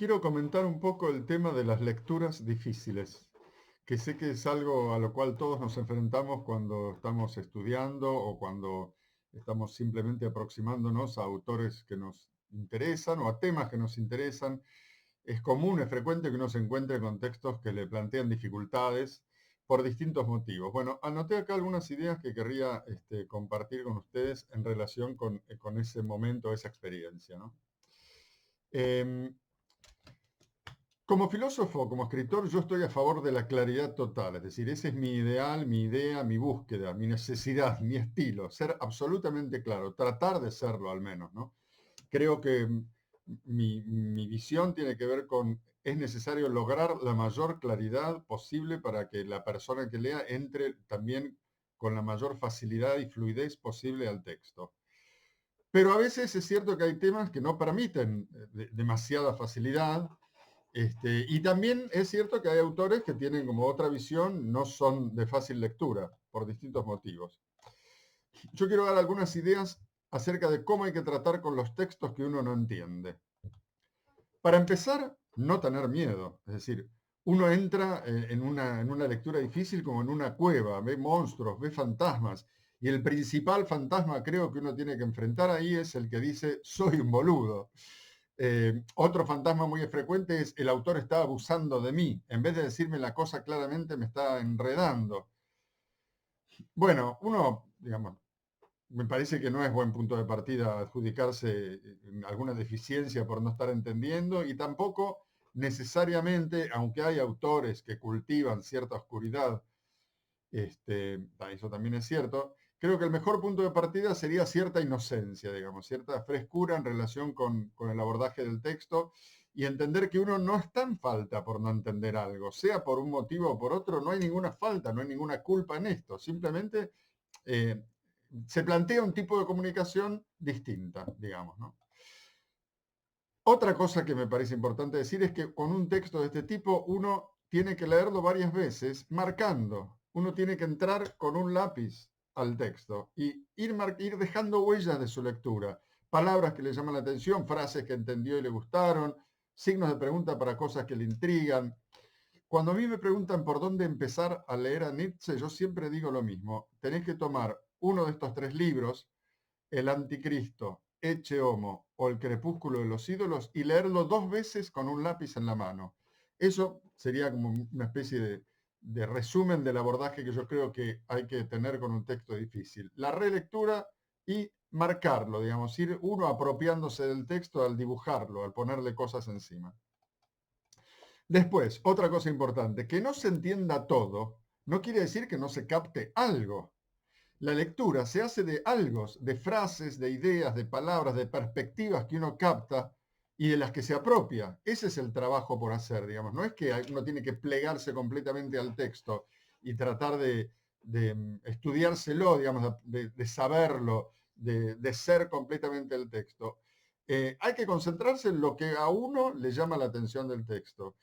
quiero comentar un poco el tema de las lecturas difíciles, que sé que es algo a lo cual todos nos enfrentamos cuando estamos estudiando o cuando estamos simplemente aproximándonos a autores que nos interesan o a temas que nos interesan. Es común, es frecuente que uno se encuentre con textos que le plantean dificultades por distintos motivos. Bueno, anoté acá algunas ideas que querría compartir con ustedes en relación con ese momento, esa experiencia, ¿no? Em, Como filósofo, como escritor, yo estoy a favor de la claridad total, es decir, ese es mi ideal, mi idea, mi búsqueda, mi necesidad, mi estilo, ser absolutamente claro, tratar de serlo al menos, ¿no? Creo que mi visión tiene que ver con, es necesario lograr la mayor claridad posible para que la persona que lea entre también con la mayor facilidad y fluidez posible al texto. Pero a veces es cierto que hay temas que no permiten demasiada facilidad, y también es cierto que hay autores que tienen como otra visión, no son de fácil lectura, por distintos motivos. Yo quiero dar algunas ideas acerca de cómo hay que tratar con los textos que uno no entiende. Para empezar, no tener miedo. Es decir, uno entra en una lectura difícil como en una cueva, ve monstruos, ve fantasmas, y el principal fantasma creo que uno tiene que enfrentar ahí es el que dice, soy un boludo. Otro fantasma muy frecuente es el autor está abusando de mí. En vez de decirme la cosa claramente, me está enredando. Bueno, uno, digamos, me parece que no es buen punto de partida adjudicarse alguna deficiencia por no estar entendiendo y tampoco necesariamente, aunque hay autores que cultivan cierta oscuridad, eso también es cierto, creo que el mejor punto de partida sería cierta inocencia, digamos, cierta frescura en relación con el abordaje del texto y entender que uno no está en falta por no entender algo, sea por un motivo o por otro, no hay ninguna falta, no hay ninguna culpa en esto, simplemente eh, se plantea un tipo de comunicación distinta, digamos, ¿no? Otra cosa que me parece importante decir es que con un texto de este tipo uno tiene que leerlo varias veces marcando. Uno tiene que entrar con un lápiz al texto y ir dejando huellas de su lectura. Palabras que le llaman la atención, frases que entendió y le gustaron, signos de pregunta para cosas que le intrigan. Cuando a mí me preguntan por dónde empezar a leer a Nietzsche, yo siempre digo lo mismo. Tenés que tomar uno de estos tres libros, El Anticristo, Ecce Homo o El Crepúsculo de los Ídolos, y leerlo dos veces con un lápiz en la mano. Eso sería como una especie de resumen del abordaje que yo creo que hay que tener con un texto difícil. La relectura y marcarlo, digamos, ir uno apropiándose del texto al dibujarlo, al ponerle cosas encima. Después, otra cosa importante, que no se entienda todo no quiere decir que no se capte algo. La lectura se hace de algo, de frases, de ideas, de palabras, de perspectivas que uno capta y de las que se apropia. Ese es el trabajo por hacer, digamos. No es que uno tiene que plegarse completamente al texto y tratar de estudiárselo, digamos, de saberlo, de ser completamente el texto. Hay que concentrarse en lo que a uno le llama la atención del texto,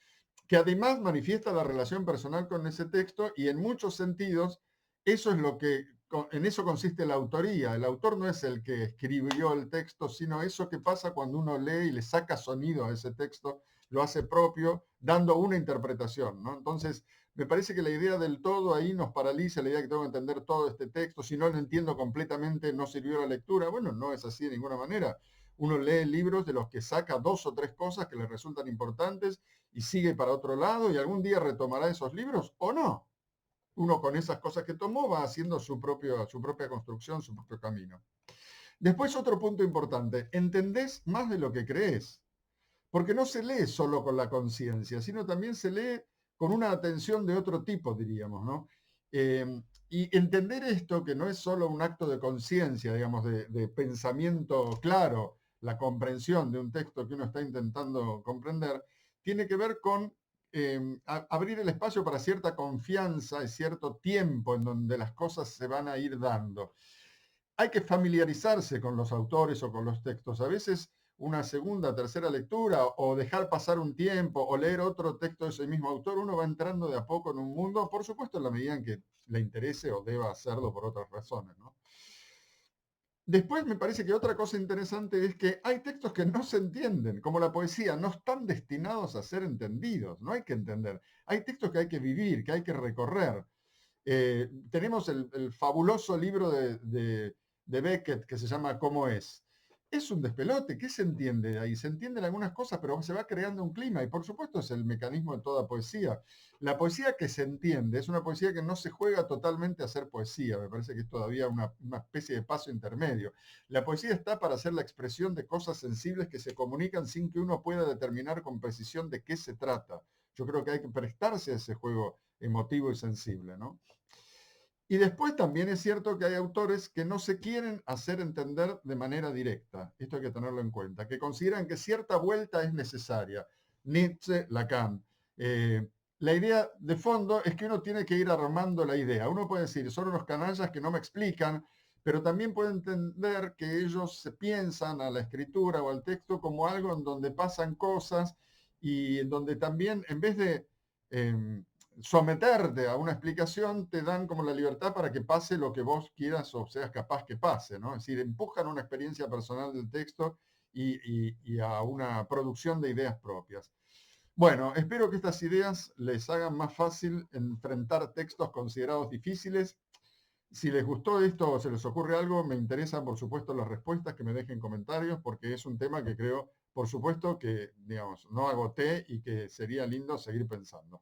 que además manifiesta la relación personal con ese texto y en muchos sentidos eso es lo que, en eso consiste la autoría. El autor no es el que escribió el texto, sino eso que pasa cuando uno lee y le saca sonido a ese texto, lo hace propio, dando una interpretación, ¿no? Entonces, me parece que la idea del todo ahí nos paraliza, la idea que tengo que entender todo este texto, si no lo entiendo completamente, no sirvió la lectura. Bueno, no es así de ninguna manera. Uno lee libros de los que saca dos o tres cosas que le resultan importantes y sigue para otro lado y algún día retomará esos libros o no. Uno con esas cosas que tomó va haciendo su propia construcción, su propio camino. Después otro punto importante, entendés más de lo que crees, porque no se lee solo con la conciencia, sino también se lee con una atención de otro tipo, diríamos, ¿no? Y entender esto, que no es solo un acto de conciencia, digamos, de pensamiento claro, la comprensión de un texto que uno está intentando comprender, tiene que ver con abrir el espacio para cierta confianza y cierto tiempo en donde las cosas se van a ir dando. Hay que familiarizarse con los autores o con los textos. A veces una segunda, tercera lectura o dejar pasar un tiempo o leer otro texto de ese mismo autor, uno va entrando de a poco en un mundo, por supuesto en la medida en que le interese o deba hacerlo por otras razones, ¿no? Después me parece que otra cosa interesante es que hay textos que no se entienden, como la poesía, no están destinados a ser entendidos, no hay que entender. Hay textos que hay que vivir, que hay que recorrer. Tenemos el fabuloso libro de Beckett que se llama ¿Cómo es? Es un despelote, ¿qué se entiende de ahí? Se entienden algunas cosas, pero se va creando un clima y por supuesto es el mecanismo de toda poesía. La poesía que se entiende es una poesía que no se juega totalmente a ser poesía, me parece que es todavía una especie de paso intermedio. La poesía está para hacer la expresión de cosas sensibles que se comunican sin que uno pueda determinar con precisión de qué se trata. Yo creo que hay que prestarse a ese juego emotivo y sensible, ¿no? Y después también es cierto que hay autores que no se quieren hacer entender de manera directa. Esto hay que tenerlo en cuenta, que consideran que cierta vuelta es necesaria. Nietzsche, Lacan. Eh, la idea de fondo es que uno tiene que ir armando la idea. Uno puede decir, son unos canallas que no me explican, pero también puede entender que ellos se piensan a la escritura o al texto como algo en donde pasan cosas y en donde también, en vez de someterte a una explicación, te dan como la libertad para que pase lo que vos quieras o seas capaz que pase, ¿no? Es decir, empujan una experiencia personal del texto y a una producción de ideas propias. Bueno, espero que estas ideas les hagan más fácil enfrentar textos considerados difíciles. Si les gustó esto o se les ocurre algo, me interesan, por supuesto, las respuestas, que me dejen comentarios, porque es un tema que creo, por supuesto, que, digamos, no agoté y que sería lindo seguir pensando.